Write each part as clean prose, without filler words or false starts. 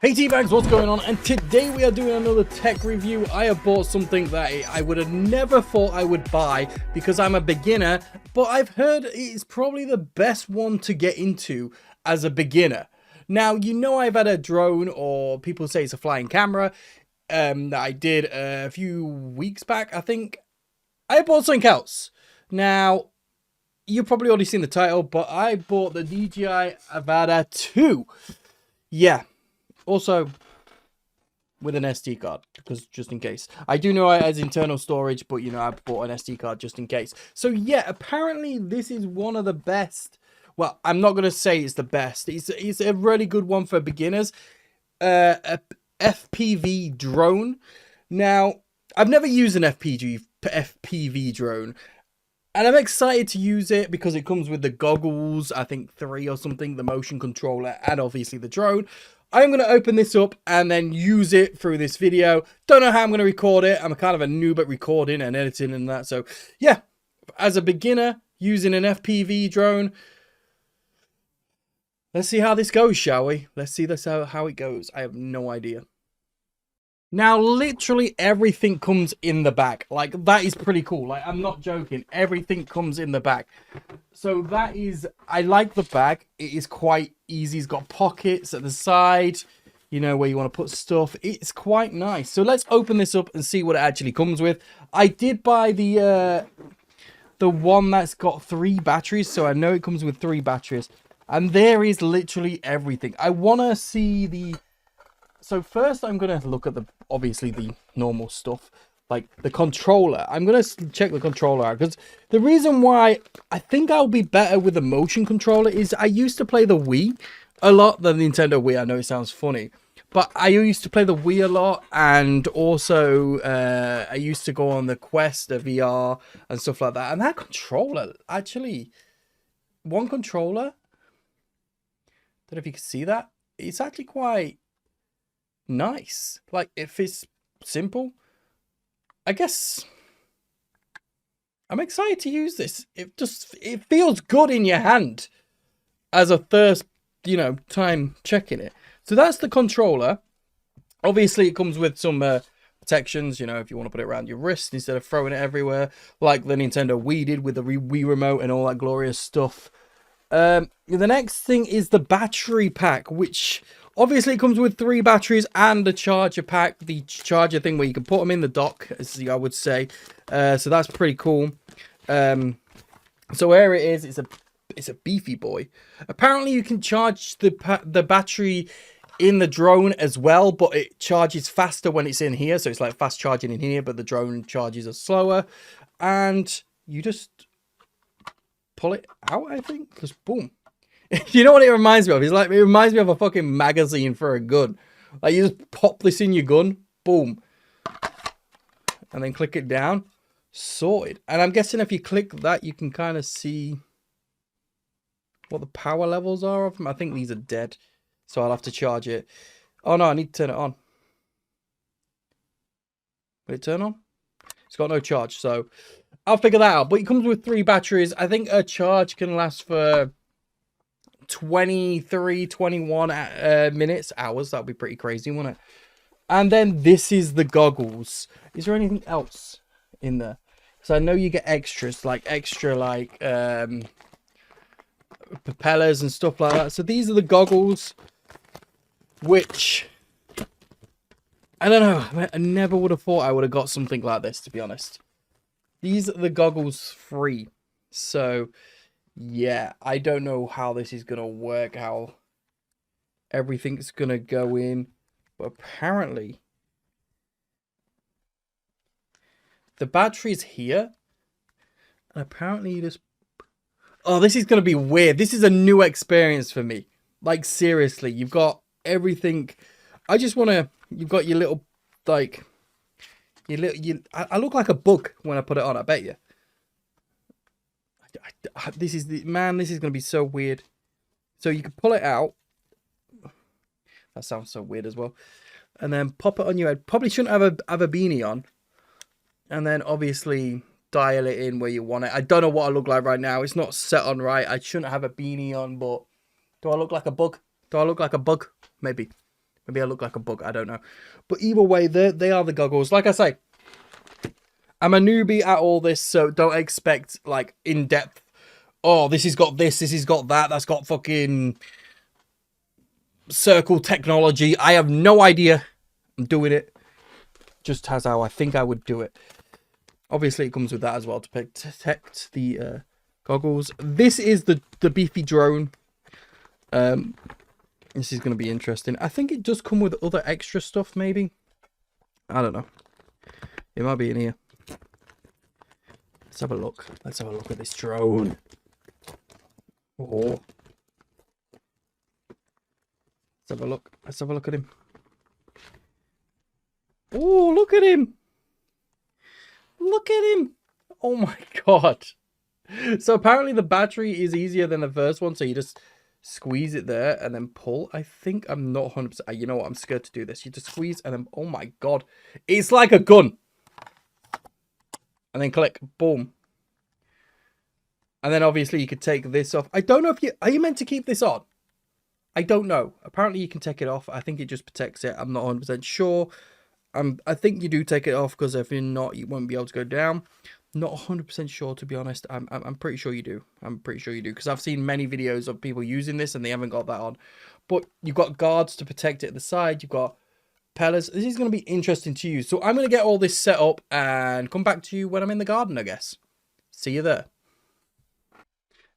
Hey Teabags, what's going on? And today we are doing another tech review. I have bought something that I would have never thought I would buy because I'm a beginner, but I've heard it's probably the best one to get into as a beginner. Now, you know I've had a drone, or people say it's a flying camera, that I did a few weeks back, I think. I bought something else. Now, you've probably already seen the title, but I bought the DJI AVATA 2. Yeah. Also, with an SD card, because just in case. I do know it has internal storage, but you know, I bought an SD card just in case. So yeah, apparently this is one of the best. Well, I'm not going to say it's the best. It's a really good one for beginners. A FPV drone. Now, I've never used an FPV drone. And I'm excited to use it because it comes with the goggles, I think 3 or something, the motion controller, and obviously the drone. I'm going to open this up and then use it through this video. Don't know how I'm going to record it. I'm kind of a noob at recording and editing and that. So, yeah, as a beginner, using an FPV drone, let's see how this goes, shall we? Let's see this how it goes. I have no idea. Now, literally everything comes in the bag. Like, that is pretty cool. Like, I'm not joking. Everything comes in the bag. So that is, I like the bag. It is quite easy. It's got pockets at the side, you know, where you want to put stuff. It's quite nice. So let's open this up and see what it actually comes with. I did buy the one that's got 3 batteries. So I know it comes with 3 batteries. And there is literally everything. I want to see the... So first I'm going to look at obviously the normal stuff, like the controller. I'm going to check the controller out because the reason why I think I'll be better with the motion controller is I used to play the Wii a lot, the Nintendo Wii. I know it sounds funny, but I used to play the Wii a lot, and also I used to go on the Quest, the VR and stuff like that. And that controller, actually, one controller, don't know if you can see that, it's actually quite nice. Like, if it's simple, I guess I'm excited to use this. It feels good in your hand as a first, you know, time checking it. So that's the controller. Obviously it comes with some protections, you know, if you want to put it around your wrist instead of throwing it everywhere like the Nintendo Wii did with the Wii remote and all that glorious stuff. The next thing is the battery pack, which obviously it comes with 3 batteries and a charger pack, the charger thing where you can put them in the dock, as I would say. So that's pretty cool. So here it is. It's a beefy boy. Apparently you can charge the battery in the drone as well, but it charges faster when it's in here. So it's like fast charging in here, but the drone charges are slower. And you just pull it out, I think. Just boom. You know what it reminds me of? It's like, it reminds me of a fucking magazine for a gun. Like, you just pop this in your gun, boom, and then click it down, sorted. And I'm guessing if you click that, you can kind of see what the power levels are of them. I think these are dead, so I'll have to charge it. Oh no, I need to turn it on. Will it turn on? It's got no charge, so I'll figure that out. But it comes with 3 batteries. I think a charge can last for 23, 21 minutes, hours. That'd be pretty crazy, wouldn't it? And then this is the goggles. Is there anything else in there? So I know you get extras, like propellers and stuff like that. So these are the goggles, which I don't know. I never would have thought I would have got something like this, to be honest. These are the goggles free. So yeah, I don't know how this is going to work, how everything's going to go in. But apparently, the battery's here. And apparently you just... Oh, this is going to be weird. This is a new experience for me. Like, seriously, you've got everything. I just want to... You've got your little, like... I look like a bug when I put it on, I bet you. This is going to be so weird. So you can pull it out. That sounds so weird as well. And then pop it on your head. Probably shouldn't have a beanie on. And then obviously dial it in where you want it. I don't know what I look like right now. It's not set on right. I shouldn't have a beanie on, but do I look like a bug? Do I look like a bug? Maybe Maybe I look like a bug. I don't know. But either way, they are the goggles. Like I say, I'm a newbie at all this, so don't expect like in-depth. Oh, this has got this has got that. That's got fucking circle technology. I have no idea. I'm doing it just as how I think I would do it. Obviously, it comes with that as well to protect the goggles. This is the beefy drone. This is going to be interesting. I think it does come with other extra stuff, maybe. I don't know. It might be in here. Let's have a look. Let's have a look at this drone. Oh. Let's have a look. Let's have a look at him. Oh, look at him. Look at him. Oh my god. So apparently the battery is easier than the first one. So you just squeeze it there and then pull. I think I'm not 100%. You know what? I'm scared to do this. You just squeeze and then, oh my god. It's like a gun. And then click. Boom. And then obviously you could take this off. I don't know if are you meant to keep this on? I don't know. Apparently you can take it off. I think it just protects it. I'm not 100% sure. I think you do take it off because if you're not, you won't be able to go down. Not 100% sure, to be honest. I'm pretty sure you do. I'm pretty sure you do because I've seen many videos of people using this and they haven't got that on. But you've got guards to protect it at the side. You've got pellets. This is going to be interesting to use. So I'm going to get all this set up and come back to you when I'm in the garden, I guess. See you there.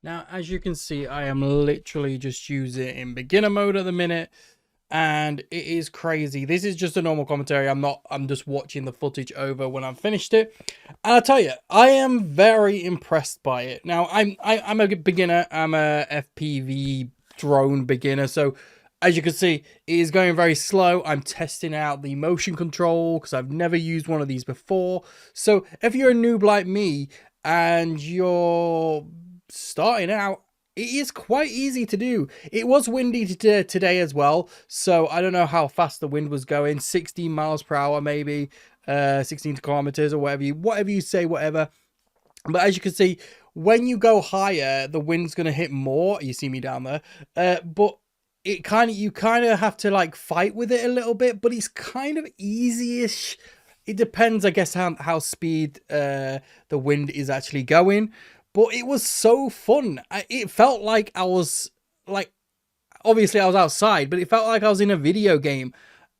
Now, as you can see, I am literally just using it in beginner mode at the minute. And it is crazy. This is just a normal commentary. I'm just watching the footage over when I've finished it. And I'll tell you, I am very impressed by it. Now, I'm a beginner. I'm a FPV drone beginner. So as you can see, it is going very slow. I'm testing out the motion control because I've never used one of these before. So if you're a noob like me and you're starting out, it is quite easy to do. It was windy today as well, so I don't know how fast the wind was going. 16 miles per hour, maybe 16 kilometers or whatever you say, whatever. But as you can see, when you go higher, the wind's going to hit more. You see me down there, but you kind of have to like fight with it a little bit. But it's kind of easy-ish. It depends, I guess, how speed the wind is actually going. But it was so fun. It felt like I was, like, obviously I was outside, but it felt like I was in a video game.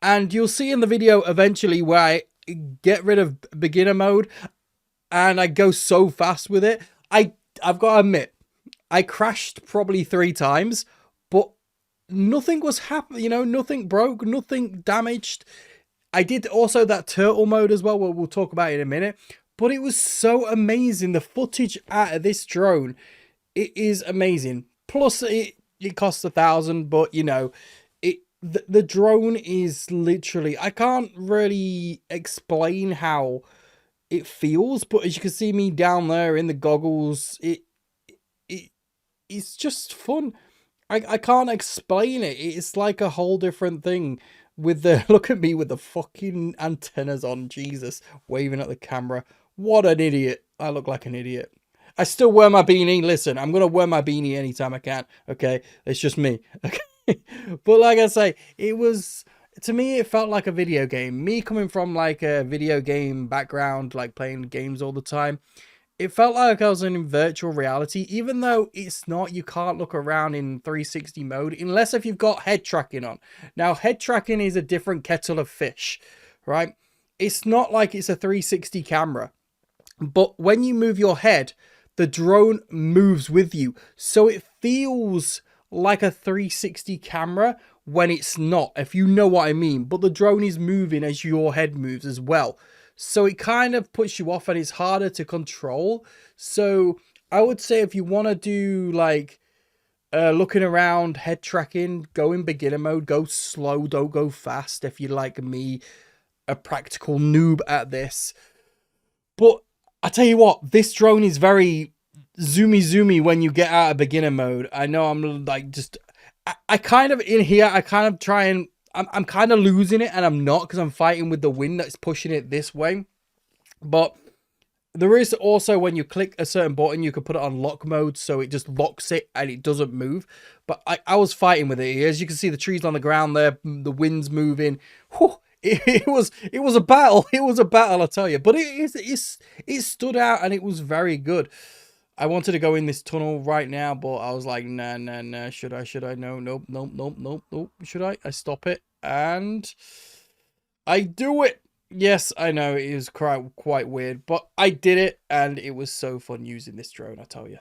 And you'll see in the video eventually where I get rid of beginner mode and I go so fast with it. I've got to admit, I crashed probably 3 times, but nothing was happening, you know, nothing broke, nothing damaged. I did also that turtle mode as well, we'll talk about it in a minute. But it was so amazing. The footage out of this drone, it is amazing. Plus, it costs $1,000, but you know, the drone is literally, I can't really explain how it feels, but as you can see me down there in the goggles, it's just fun. I can't explain it. It's like a whole different thing. With the look at me with the fucking antennas on, Jesus, waving at the camera. What an idiot. I look like an idiot. I still wear my beanie. Listen, I'm going to wear my beanie anytime I can. Okay. It's just me. Okay. But like I say, it was, to me, it felt like a video game. Me coming from like a video game background, like playing games all the time. It felt like I was in virtual reality, even though it's not, you can't look around in 360 mode, unless if you've got head tracking on. Now, head tracking is a different kettle of fish, right? It's not like it's a 360 camera. But when you move your head, the drone moves with you. So it feels like a 360 camera when it's not, if you know what I mean. But the drone is moving as your head moves as well. So it kind of puts you off and it's harder to control. So I would say if you want to do like looking around, head tracking, go in beginner mode, go slow, don't go fast. If you're like me, a practical noob at this. But I tell you what, this drone is very zoomy when you get out of beginner mode. I know I'm like just, I kind of in here, I kind of try and, I'm kind of losing it and I'm not because I'm fighting with the wind that's pushing it this way. But There is also, when you click a certain button, you can put it on lock mode, so it just locks it and it doesn't move. But I was fighting with it. As you can see, the trees on the ground there, the wind's moving. Whew, it was a battle. It was a battle, I tell you. But it stood out and it was very good. I wanted to go in this tunnel right now, but I was like, nah. Should I? No, nope. Should I? I stop it and I do it. Yes, I know it is quite weird, but I did it and it was so fun using this drone, I tell you.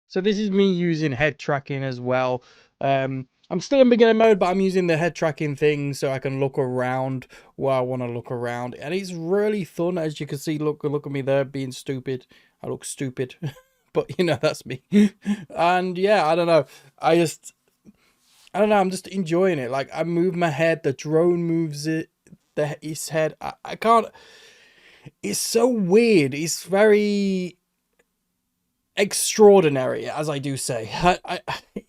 So this is me using head tracking as well. I'm still in beginner mode, but I'm using the head tracking thing so I can look around where I want to look around. And it's really fun, as you can see. Look at me there being stupid. I look stupid, but you know, that's me. And yeah, I don't know. I don't know. I'm just enjoying it. Like, I move my head, the drone moves it, its head. I can't. It's so weird. It's very extraordinary, as I do say.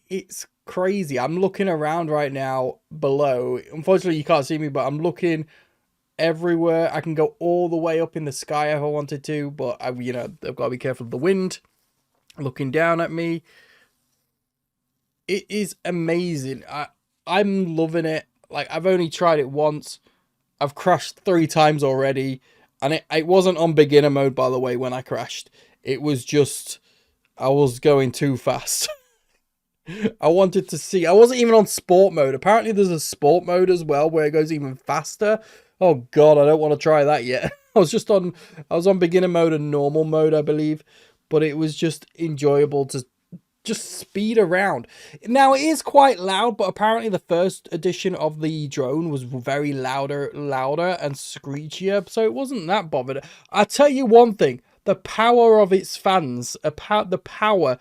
It's crazy. I'm looking around right now below. Unfortunately, you can't see me, but I'm looking everywhere. I can go all the way up in the sky if I wanted to, but I've got to be careful of the wind looking down at me. It is amazing. I'm loving it. Like, I've only tried it once. I've crashed 3 times already, and it wasn't on beginner mode, by the way, when I crashed. It was just I was going too fast. I wanted to see. I wasn't even on sport mode. Apparently there's a sport mode as well where it goes even faster. Oh god, I don't want to try that yet. I was on beginner mode and normal mode, I believe, but it was just enjoyable to just speed around. Now it is quite loud, but apparently the first edition of the drone was very louder and screechier, so it wasn't that bothered. I'll tell you one thing, the power of its fans, the power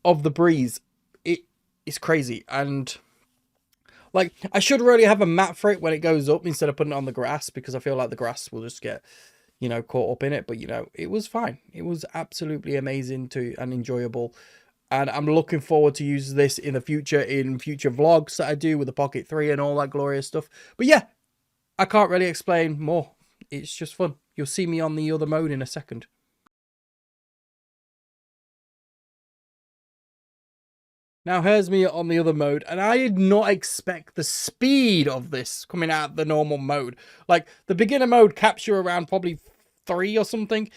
of the breeze, it is crazy. And like, I should really have a map for it when it goes up instead of putting it on the grass, because I feel like the grass will just get, caught up in it. But it was fine. It was absolutely amazing and enjoyable. And I'm looking forward to use this in the future, in future vlogs that I do with the Pocket 3 and all that glorious stuff. But yeah, I can't really explain more. It's just fun. You'll see me on the other mode in a second. Now here's me on the other mode, and I did not expect the speed of this coming out of the normal mode. Like, the beginner mode caps you around probably 3 or something.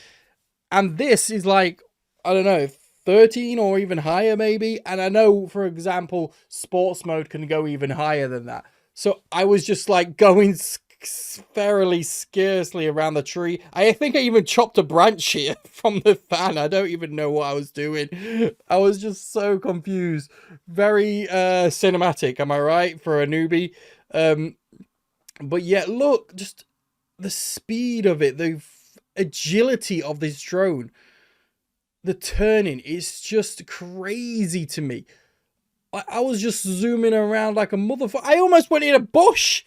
And this is like, I don't know, 13 or even higher maybe. And I know, for example, sports mode can go even higher than that. So I was just like going fairly scarcely around the tree. I think I even chopped a branch here from the fan. I don't even know what I was doing. I was just so confused. Very cinematic, am I right, for a newbie? But yeah, look, just the speed of it, the agility of this drone, the turning is just crazy to me. I was just zooming around like a motherfucker. I almost went in a bush.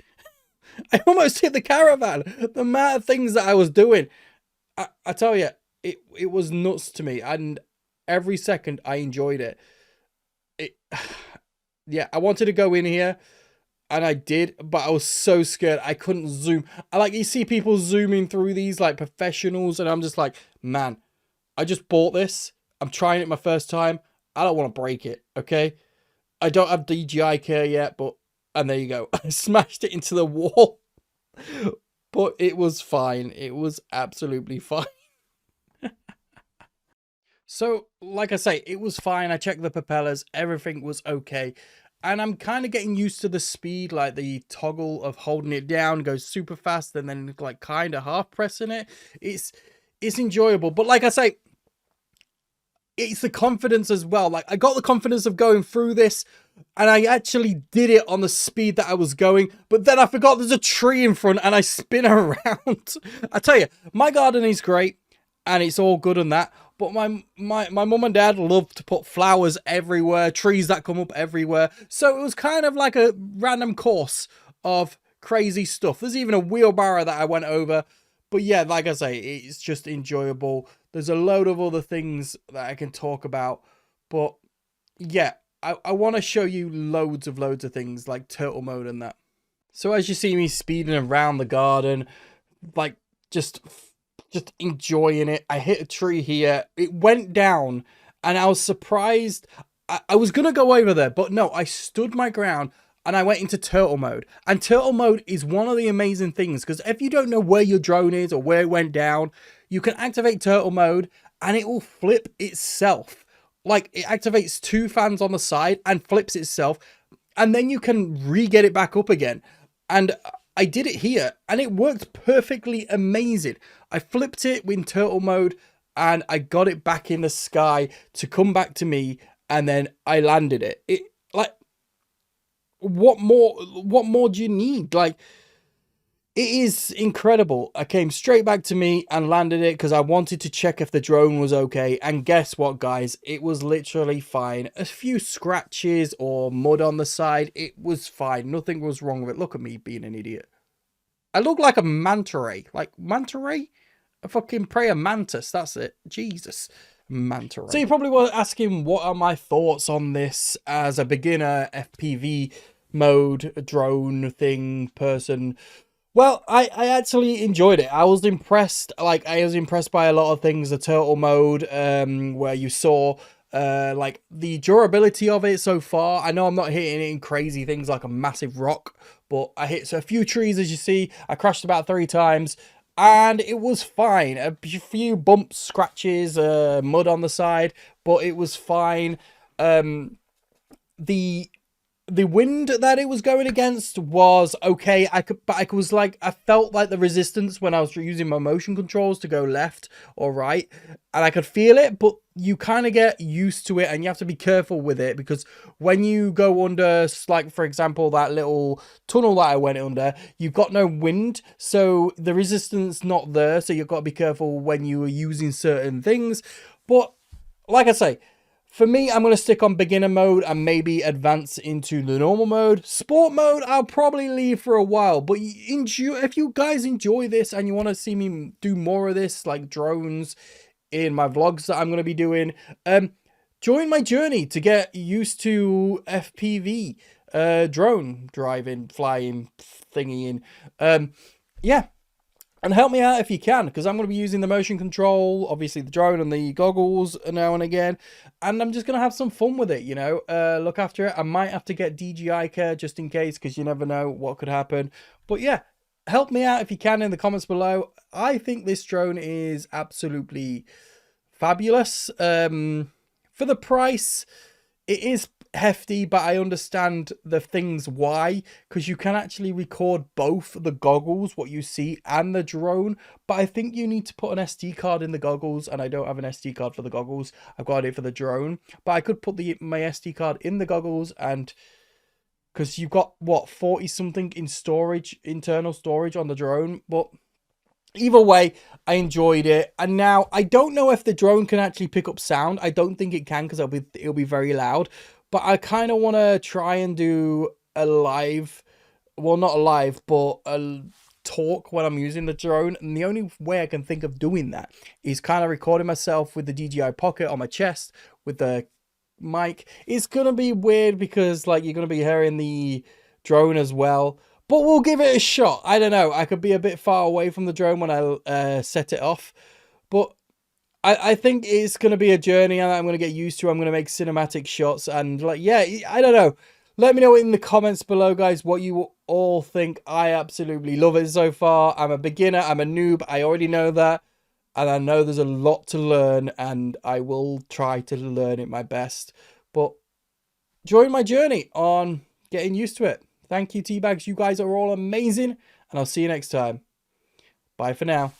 I almost hit the caravan. The amount of things that I was doing, I tell you, it was nuts to me, and every second I enjoyed it. Yeah, I wanted to go in here, and I did, but I was so scared I couldn't zoom. You see people zooming through these like professionals, and I'm just like, man, I just bought this. I'm trying it my first time. I don't want to break it, okay? I don't have DJI care yet, but, and there you go. I smashed it into the wall, but it was fine. It was absolutely fine. So, like I say, it was fine. I checked the propellers. Everything was okay. And I'm kind of getting used to the speed, like the toggle of holding it down goes super fast and then like kind of half pressing it. It's enjoyable. But like I say, it's the confidence as well. Like I got the confidence of going through this, and I actually did it on the speed that I was going, but then I forgot there's a tree in front and I spin around. I tell you, my garden is great and it's all good and that, but my mum and dad love to put flowers everywhere, trees that come up everywhere. So it was kind of like a random course of crazy stuff. There's even a wheelbarrow that I went over. But yeah, like I say, it's just enjoyable. There's a load of other things that I can talk about. But yeah, I want to show you loads of things like turtle mode and that. So as you see me speeding around the garden, like just enjoying it. I hit a tree here. It went down and I was surprised. I was going to go over there, but no, I stood my ground. And I went into turtle mode. And turtle mode is one of the amazing things, because if you don't know where your drone is or where it went down, you can activate turtle mode and it will flip itself. Like it activates 2 fans on the side and flips itself. And then you can re-get it back up again. And I did it here and it worked perfectly amazing. I flipped it in turtle mode and I got it back in the sky to come back to me. And then I landed it. What more do you need? Like, it is incredible. I came straight back to me and landed it because I wanted to check if the drone was okay. And guess what, guys? It was literally fine. A few scratches or mud on the side. It was fine. Nothing was wrong with it. Look at me being an idiot. I look like a manta ray. Like, manta ray? A fucking prayer mantis. That's it. Jesus. Manta ray. So you probably were asking, what are my thoughts on this as a beginner FPV mode drone thing person? Well, I actually enjoyed it. I was impressed. Like, I was impressed by a lot of things. The turtle mode, where you saw like the durability of it so far. I know I'm not hitting it in crazy things like a massive rock, but I hit a few trees, as you see. I crashed about 3 times and it was fine. A few bumps, scratches, mud on the side, but it was fine. The wind that it was going against was okay. I felt like the resistance when I was using my motion controls to go left or right, and I could feel it, but you kind of get used to it and you have to be careful with it, because when you go under, like for example, that little tunnel that I went under, you've got no wind, so the resistance not there, so you've got to be careful when you are using certain things. But like I say, for me, I'm going to stick on beginner mode and maybe advance into the normal mode. Sport mode, I'll probably leave for a while. But if you guys enjoy this and you want to see me do more of this, like drones in my vlogs that I'm going to be doing, join my journey to get used to FPV, drone driving, flying, thingying. Yeah. And help me out if you can, because I'm going to be using the motion control, obviously the drone and the goggles now and again. And I'm just going to have some fun with it, you know, look after it. I might have to get DJI care just in case, because you never know what could happen. But yeah, help me out if you can in the comments below. I think this drone is absolutely fabulous. For the price, it is hefty, but I understand the things why, because you can actually record both the goggles, what you see, and the drone. But I think you need to put an SD card in the goggles, and I don't have an SD card for the goggles. I've got it for the drone, but I could put my SD card in the goggles, and because you've got what, 40 something in storage, internal storage on the drone. But either way, I enjoyed it. And now I don't know if the drone can actually pick up sound. I don't think it can, because it'll be very loud. But I kind of want to try and do a live, well, not a live, but a talk when I'm using the drone. And the only way I can think of doing that is kind of recording myself with the DJI Pocket on my chest with the mic. It's going to be weird because like you're going to be hearing the drone as well. But we'll give it a shot. I don't know. I could be a bit far away from the drone when I set it off. But I think it's going to be a journey and I'm going to get used to. I'm going to make cinematic shots. And like, yeah, I don't know. Let me know in the comments below, guys, what you all think. I absolutely love it so far. I'm a beginner. I'm a noob. I already know that. And I know there's a lot to learn. And I will try to learn it my best. But join my journey on getting used to it. Thank you, Teabags. You guys are all amazing. And I'll see you next time. Bye for now.